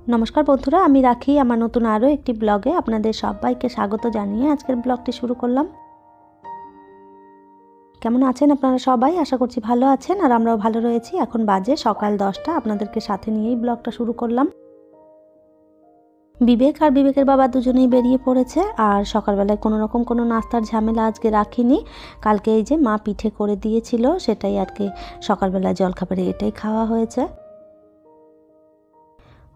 নমস্কার বন্ধুরা, আমি রাখি আমার নতুন আরও একটি ব্লগে আপনাদের সবাইকে স্বাগত জানিয়ে আজকের ব্লগটি শুরু করলাম। কেমন আছেন আপনারা সবাই? আশা করছি ভালো আছেন, আর আমরাও ভালো রয়েছি। এখন বাজে সকাল 10টা, আপনাদেরকে সাথে নিয়েই ব্লগটা শুরু করলাম। বিবেক আর বিবেকের বাবা দুজনেই বেরিয়ে পড়েছে, আর সকালবেলায় কোনো নাস্তার ঝামেলা আজকে রাখিনি। কালকে এই যে মা পিঠে করে দিয়েছিল, সেটাই আজকে সকালবেলা জলখাবারে এটাই খাওয়া হয়েছে।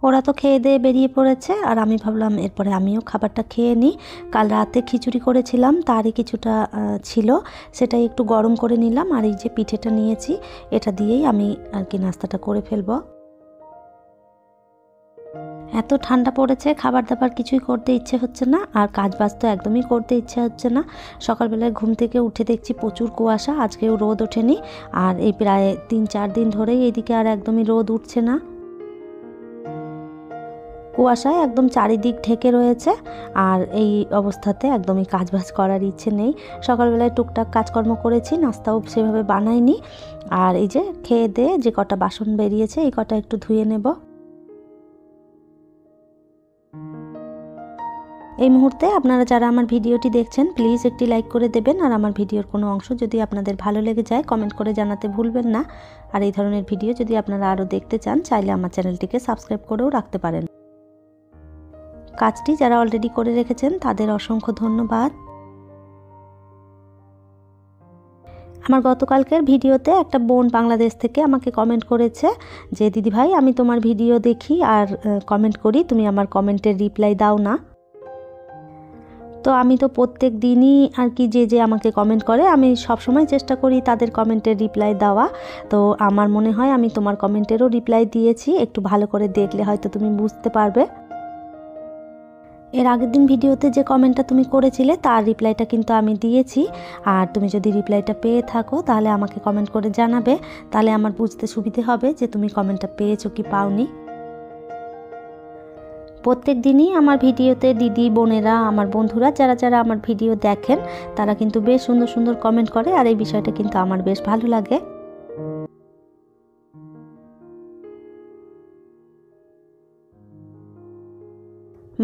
ওরা তো খেয়ে দিয়ে বেরিয়ে পড়েছে, আর আমি ভাবলাম এরপরে আমিও খাবারটা খেয়ে নিই। কাল রাতে খিচুড়ি করেছিলাম, তারই কিছুটা ছিল, সেটাই একটু গরম করে নিলাম। আর এই যে পিঠেটা নিয়েছি, এটা দিয়েই আমি আর কি নাস্তাটা করে ফেলবো। এত ঠান্ডা পড়েছে, খাবার দাবার কিছুই করতে ইচ্ছে হচ্ছে না, আর কাজ বাজ তো একদমই করতে ইচ্ছে হচ্ছে না। সকালবেলায় ঘুম থেকে উঠে দেখছি প্রচুর কুয়াশা, আজকেও রোদ ওঠেনি। আর এই প্রায় 3-4 দিন ধরেই এইদিকে আর একদমই রোদ উঠছে না। কুয়াশায় একদম চারিদিক ঢেকে রয়েছে, আর এই অবস্থাতে একদমই কাজবাজ করার ইচ্ছে নেই। সকালবেলায় টুকটাক কাজকর্ম করেছি, নাস্তাও সেভাবে বানাইনি। আর এই যে খেয়ে দিয়ে যে কটা বাসন বেরিয়েছে, এই কটা একটু ধুয়ে নেব। এই মুহূর্তে আপনারা যারা আমার ভিডিওটি দেখছেন, প্লিজ একটি লাইক করে দেবেন। আর আমার ভিডিওর কোনো অংশ যদি আপনাদের ভালো লেগে যায়, কমেন্ট করে জানাতে ভুলবেন না। আর এই ধরনের ভিডিও যদি আপনারা আরও দেখতে চান, চাইলে আমার চ্যানেলটিকে সাবস্ক্রাইব করেও রাখতে পারেন। কাজটি যারা অলরেডি করে রেখেছেন তাদের অসংখ্য ধন্যবাদ। আমার গতকালকের ভিডিওতে একটা বোন বাংলাদেশ থেকে আমাকে কমেন্ট করেছে যে দিদিভাই, আমি তোমার ভিডিও দেখি আর কমেন্ট করি, তুমি আমার কমেন্টের রিপ্লাই দাও না। তো আমি তো প্রত্যেক দিনই আর কি যে আমাকে কমেন্ট করে, আমি সব সময় চেষ্টা করি তাদের কমেন্টের রিপ্লাই দেওয়া। তো আমার মনে হয় আমি তোমার কমেন্টেরও রিপ্লাই দিয়েছি, একটু ভালো করে দেখলে হয়তো তুমি বুঝতে পারবে। এর আগের দিন ভিডিওতে যে কমেন্টটা তুমি করেছিলে তার রিপ্লাইটা কিন্তু আমি দিয়েছি। আর তুমি যদি রিপ্লাইটা পেয়ে থাকো তাহলে আমাকে কমেন্ট করে জানাবে, তাহলে আমার বুঝতে সুবিধে হবে যে তুমি কমেন্টটা পেয়েছো কি পাওনি। প্রত্যেক দিনই আমার ভিডিওতে দিদি বোনেরা, আমার বন্ধুরা যারা যারা আমার ভিডিও দেখেন, তারা কিন্তু বেশ সুন্দর সুন্দর কমেন্ট করে, আর এই বিষয়টা কিন্তু আমার বেশ ভালো লাগে।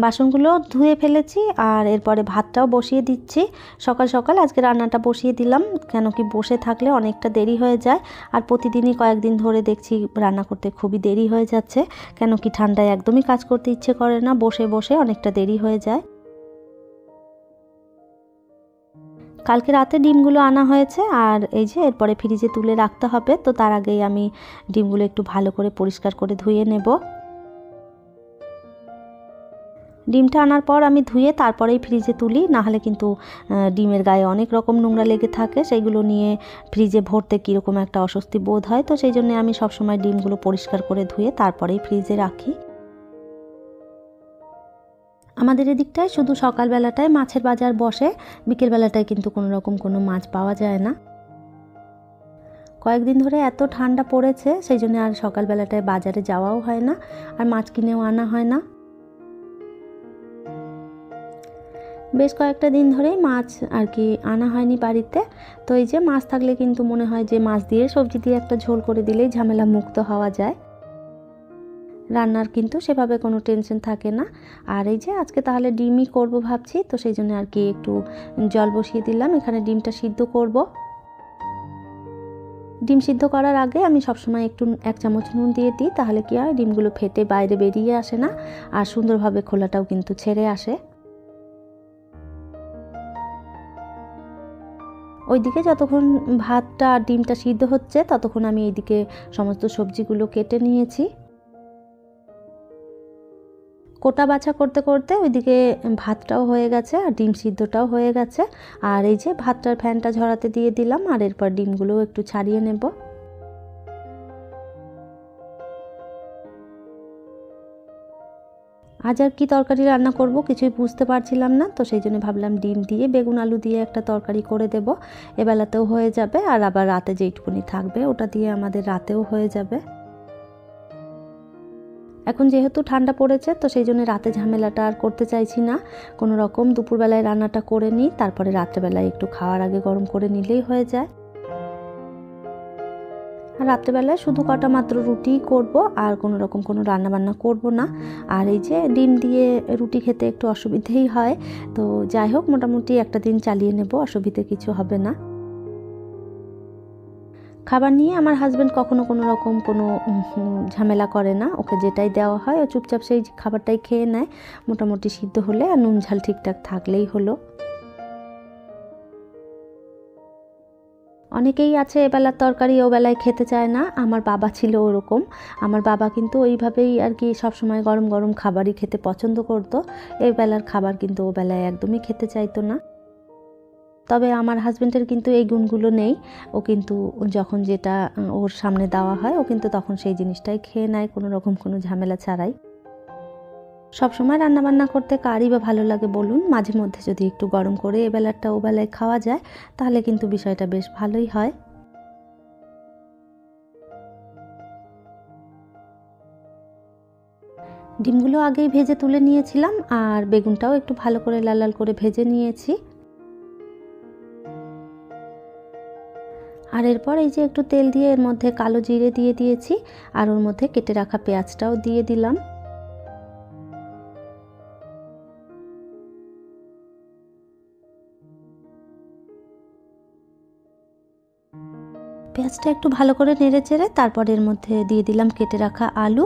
বাসনগুলো ধুয়ে ফেলেছি, আর এরপরে ভাতটাও বসিয়ে দিচ্ছি। সকাল সকাল আজকে রান্নাটা বসিয়ে দিলাম, কেন কি বসে থাকলে অনেকটা দেরি হয়ে যায়। আর প্রতিদিনই কয়েকদিন ধরে দেখছি রান্না করতে খুবই দেরি হয়ে যাচ্ছে, কেন কি ঠান্ডায় একদমই কাজ করতে ইচ্ছে করে না, বসে বসে অনেকটা দেরি হয়ে যায়। কালকে রাতে ডিমগুলো আনা হয়েছে, আর এই যে এরপরে ফ্রিজে তুলে রাখতে হবে। তো তার আগেই আমি ডিমগুলো একটু ভালো করে পরিষ্কার করে ধুয়ে নেব। ডিমটা আনার পর আমি ধুয়ে তারপরেই ফ্রিজে তুলি, নাহলে কিন্তু ডিমের গায়ে অনেক রকম নোংরা লেগে থাকে, সেইগুলো নিয়ে ফ্রিজে ভরতে কীরকম একটা অস্বস্তি বোধ হয়। তো সেই জন্য আমি সবসময় ডিমগুলো পরিষ্কার করে ধুয়ে তারপরেই ফ্রিজে রাখি। আমাদের এদিকটায় শুধু সকালবেলাটায় মাছের বাজার বসে, বিকেলবেলাটায় কিন্তু কোনো রকম কোনো মাছ পাওয়া যায় না। কয়েকদিন ধরে এত ঠান্ডা পড়েছে, সেই জন্য আর সকালবেলাটায় বাজারে যাওয়াও হয় না, আর মাছ কিনেও আনা হয় না। বেশ কয়েকটা দিন ধরেই মাছ আর কি আনা হয়নি বাড়িতে। তো এই যে মাছ থাকলে কিন্তু মনে হয় যে মাছ দিয়ে সবজি দিয়ে একটা ঝোল করে দিলেই ঝামেলা মুক্ত হওয়া যায়, রান্নার কিন্তু সেভাবে কোনো টেনশন থাকে না। আর এই যে আজকে তাহলে ডিমই করব ভাবছি, তো সেই জন্য আর কি একটু জল বসিয়ে দিলাম, এখানে ডিমটা সিদ্ধ করব। ডিম সিদ্ধ করার আগে আমি সবসময় একটু 1 চামচ নুন দিয়ে দিই, তাহলে কি হয় ডিমগুলো ফেটে বাইরে বেরিয়ে আসে না, আর সুন্দরভাবে খোলাটাও কিন্তু ছেড়ে আসে। ওইদিকে যতক্ষণ ভাতটা আর ডিমটা সিদ্ধ হচ্ছে, ততক্ষণ আমি এইদিকে সমস্ত সবজিগুলো কেটে নিয়েছি। কোটা বাছা করতে করতে ওইদিকে ভাতটাও হয়ে গেছে, আর ডিম সিদ্ধটাও হয়ে গেছে। আর এই যে ভাতটার ফ্যানটা ঝরাতে দিয়ে দিলাম, আর এরপর ডিমগুলোও একটু ছাড়িয়ে নেব। আজ আর কি তরকারি রান্না করব কিছুই বুঝতে পারছিলাম না, তো সেই জন্য ভাবলাম ডিম দিয়ে বেগুন আলু দিয়ে একটা তরকারি করে দেব, এবেলাতেও হয়ে যাবে, আর আবার রাতে যেইটুকুনি থাকবে ওটা দিয়ে আমাদের রাতেও হয়ে যাবে। এখন যেহেতু ঠান্ডা পড়েছে, তো সেই জন্য রাতে ঝামেলাটা আর করতে চাইছি না। কোনো রকম দুপুরবেলায় রান্নাটা করে নিই, তারপরে রাত্রেবেলায় একটু খাওয়ার আগে গরম করে নিলেই হয়ে যায়। আর রাত্রেবেলায় শুধু কটা মাত্র রুটিই করব, আর কোনো রকম কোনো রান্নাবান্না করব না। আর এই যে ডিম দিয়ে রুটি খেতে একটু অসুবিধেই হয়, তো যাই হোক মোটামুটি একটা দিন চালিয়ে নেব, অসুবিধে কিছু হবে না। খাবার নিয়ে আমার হাজব্যান্ড কখনো কোনো রকম কোনো ঝামেলা করে না, ওকে যেটাই দেওয়া হয় ও চুপচাপ সেই খাবারটাই খেয়ে নেয়। মোটামুটি সিদ্ধ হলে আর নুন ঝাল ঠিকঠাক থাকলেই হলো। অনেকেই আছে এবেলার তরকারি ও বেলায় খেতে চায় না, আমার বাবা ছিল ওরকম। আমার বাবা কিন্তু ওইভাবেই আর কি সবসময় গরম গরম খাবারই খেতে পছন্দ করতো, এই বেলার খাবার কিন্তু ও বেলায় একদমই খেতে চাইতো না। তবে আমার হাজব্যান্ডের কিন্তু এই গুণগুলো নেই, ও কিন্তু যখন যেটা ওর সামনে দেওয়া হয় ও কিন্তু তখন সেই জিনিসটাই খেয়ে নেয়, কোনো রকম কোনো ঝামেলা ছাড়াই। সবসময় রান্নাবান্না করতে কারই বা ভালো লাগে বলুন, মাঝে মধ্যে যদি একটু গরম করে এবেলাটা ও বেলায় খাওয়া যায় তাহলে কিন্তু বিষয়টা বেশ ভালোই হয়। ডিমগুলো আগেই ভেজে তুলে নিয়েছিলাম, আর বেগুনটাও একটু ভালো করে লাল লাল করে ভেজে নিয়েছি। আর এরপর এই যে একটু তেল দিয়ে এর মধ্যে কালো জিরে দিয়ে দিয়েছি, আর ওর মধ্যে কেটে রাখা পেঁয়াজটাও দিয়ে দিলাম। পেঁয়াজটা একটু ভালো করে নেড়ে চেড়ে তারপর এর মধ্যে দিয়ে দিলাম কেটে রাখা আলু,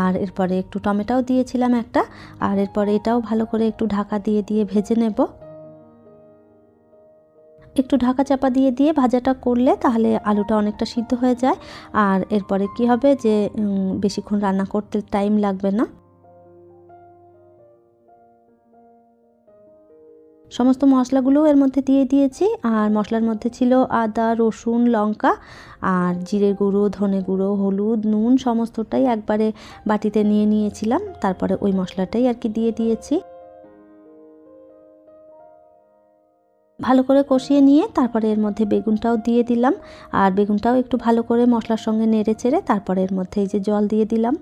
আর এরপরে একটু টমেটোও দিয়েছিলাম একটা, আর এরপরে এটাও ভালো করে একটু ঢাকা দিয়ে দিয়ে ভেজে নেব। একটু ঢাকা চাপা দিয়ে দিয়ে ভাজাটা করলে তাহলে আলুটা অনেকটা সিদ্ধ হয়ে যায়, আর এরপরে কি হবে যে বেশিক্ষণ রান্না করতে টাইম লাগবে না। সমস্ত মশলাগুলো এর মধ্যে দিয়ে দিয়েছি, আর মশলার মধ্যে ছিল আদা, রসুন, লঙ্কা, আর জিরে গুঁড়ো, ধনে গুঁড়ো, হলুদ, নুন সমস্তটাই একবারে বাটিতে নিয়ে নিয়েছিলাম, তারপরে ওই মশলাটাই আর কি দিয়ে দিয়েছি। ভালো করে কষিয়ে নিয়ে তারপরে এর মধ্যে বেগুনটাও দিয়ে দিলাম, আর বেগুনটাও একটু ভালো করে মশলার সঙ্গে নেড়ে চেড়ে তারপরে এর মধ্যে এই যে জল দিয়ে দিলাম।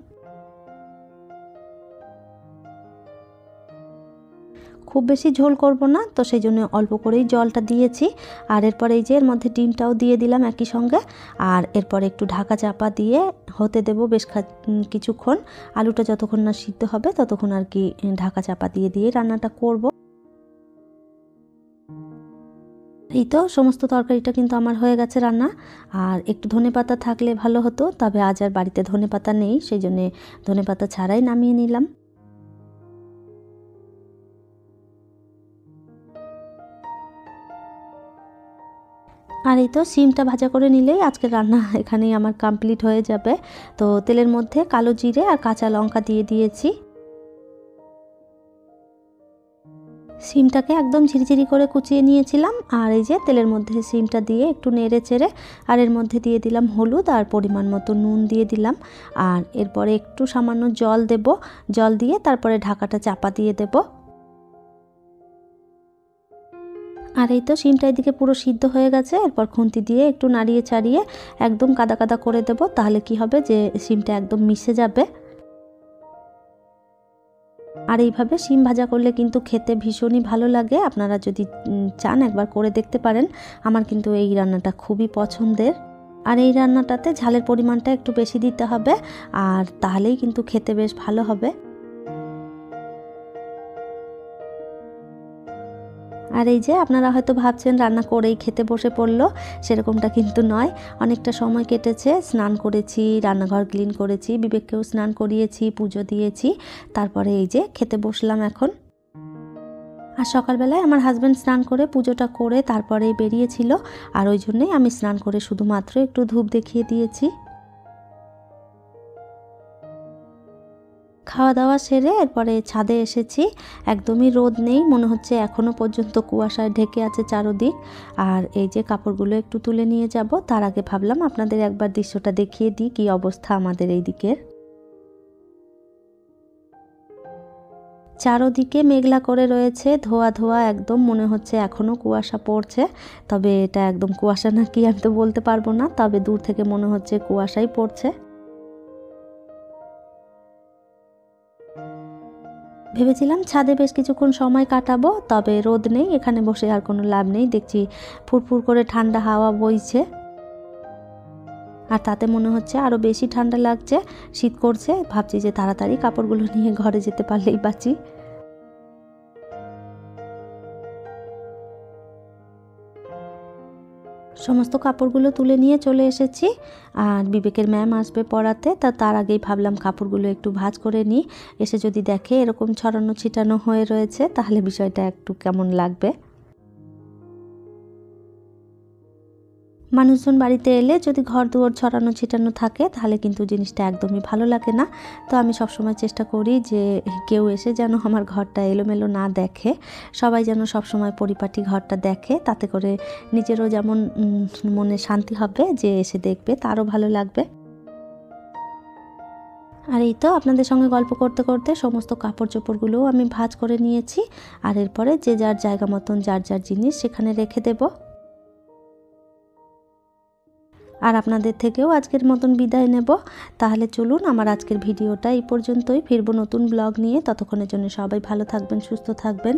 খুব বেশি ঝোল করব না, তো সেই জন্য অল্প করেই জলটা দিয়েছি। আর এরপর এই যে এর মধ্যে ডিমটাও দিয়ে দিলাম একই সঙ্গে, আর এরপর একটু ঢাকা চাপা দিয়ে হতে দেব বেশ কিছুক্ষণ। আলুটা যতক্ষণ না সিদ্ধ হবে ততক্ষণ আর কি ঢাকা চাপা দিয়ে দিয়ে রান্নাটা করব। এই তো সমস্ত তরকারিটা কিন্তু আমার হয়ে গেছে রান্না, আর একটু ধনেপাতা থাকলে ভালো হতো, তবে আজ আর বাড়িতে ধনেপাতা নেই, সেই জন্যে ধনেপাতা ছাড়াই নামিয়ে নিলাম। আর এই তো সিমটা ভাজা করে নিলেই আজকের রান্না এখানেই আমার কমপ্লিট হয়ে যাবে। তো তেলের মধ্যে কালো জিরে আর কাঁচা লঙ্কা দিয়ে দিয়েছি। সিমটাকে একদম ঝিরিঝিরি করে কুচিয়ে নিয়েছিলাম, আর এই যে তেলের মধ্যে সিমটা দিয়ে একটু নেড়ে চেড়ে আর এর মধ্যে দিয়ে দিলাম হলুদ আর পরিমাণ মতো নুন দিয়ে দিলাম, আর এরপরে একটু সামান্য জল দেব, জল দিয়ে তারপরে ঢাকাটা চাপা দিয়ে দেব। আর এই তো সিমটা এদিকে পুরো সিদ্ধ হয়ে গেছে, এরপর খুন্তি দিয়ে একটু নাড়িয়ে চাড়িয়ে একদম কাদা কাদা করে দেব, তাহলে কি হবে যে সিমটা একদম মিশে যাবে। আর এইভাবে শিম ভাজা করলে কিন্তু খেতে ভীষণই ভালো লাগে, আপনারা যদি চান একবার করে দেখতে পারেন। আমার কিন্তু এই রান্নাটা খুবই পছন্দের, আর এই রান্নাটাতে ঝালের পরিমাণটা একটু বেশি দিতে হবে, আর তাহলেই কিন্তু খেতে বেশ ভালো হবে। আর এই যে আপনারা হয়তো ভাবছেন রান্না করেই খেতে বসে পড়লো, সেরকমটা কিন্তু নয়। অনেকটা সময় কেটেছে, স্নান করেছি, রান্নাঘর ক্লিন করেছি, বিবেককেও স্নান করিয়েছি, পুজো দিয়েছি, তারপরে এই যে খেতে বসলাম এখন। আর সকালবেলায় আমার হাজব্যান্ড স্নান করে পুজোটা করে তারপরেই বেরিয়েছিল, আর ওই জন্যেই আমি স্নান করে শুধুমাত্র একটু ধূপ দেখিয়ে দিয়েছি। খাওয়া দাওয়া সেরে এরপরে ছাদে এসেছি, একদমই রোদ নেই, মনে হচ্ছে এখনও পর্যন্ত কুয়াশায় ঢেকে আছে চারদিক। আর এই যে কাপড়গুলো একটু তুলে নিয়ে যাব, তার আগে ভাবলাম আপনাদের একবার দৃশ্যটা দেখিয়ে দিই কী অবস্থা আমাদের এই দিকের। চারদিকে মেঘলা করে রয়েছে, ধোয়া ধোয়া, একদম মনে হচ্ছে এখনও কুয়াশা পড়ছে, তবে এটা একদম কুয়াশা নাকি আমি তো বলতে পারবো না, তবে দূর থেকে মনে হচ্ছে কুয়াশাই পড়ছে। ভেবেছিলাম ছাদে বেশ কিছুক্ষণ সময় কাটাবো, তবে রোদ নেই, এখানে বসে আর কোনো লাভ নেই, দেখছি ফুরফুর করে ঠান্ডা হাওয়া বইছে। আর তাতে মনে হচ্ছে আরও বেশি ঠান্ডা লাগছে, শীত করছে। ভাবছি যে তাড়াতাড়ি কাপড়গুলো নিয়ে ঘরে যেতে পারলেই বাঁচি। সমস্ত কাপড়গুলো তুলে নিয়ে চলে এসেছি। আর বিবেকের ম্যাম আসবে পড়াতে, তার আগেই ভাবলাম কাপড়গুলো একটু ভাঁজ করে নিই। এসে যদি দেখে এরকম ছড়ানো ছিটানো হয়ে রয়েছে তাহলে বিষয়টা একটু কেমন লাগবে। মানুষজন বাড়িতে এলে যদি ঘর দুয়ার ছড়ানো ছিটানো থাকে তাহলে কিন্তু জিনিসটা একদমই ভালো লাগে না। তো আমি সবসময় চেষ্টা করি যে কেউ এসে যেন আমার ঘরটা এলোমেলো না দেখে, সবাই যেন সবসময় পরিপাটি ঘরটা দেখে। তাতে করে নিজেরও যেমন মনে শান্তি হবে, যে এসে দেখবে তারও ভালো লাগবে। আর এই তো আপনাদের সঙ্গে গল্প করতে করতে সমস্ত কাপড় চোপড়গুলোও আমি ভাঁজ করে নিয়েছি। আর এরপরে যে যার জায়গা মতন যার যার জিনিস সেখানে রেখে দেবো। আর আপনাদের থেকেও আজকের মতন বিদায় নেব। তাহলে চলুন, আমার আজকের ভিডিওটা এই পর্যন্তই। ফিরবো নতুন ব্লগ নিয়ে। ততক্ষণের জন্য সবাই ভালো থাকবেন, সুস্থ থাকবেন।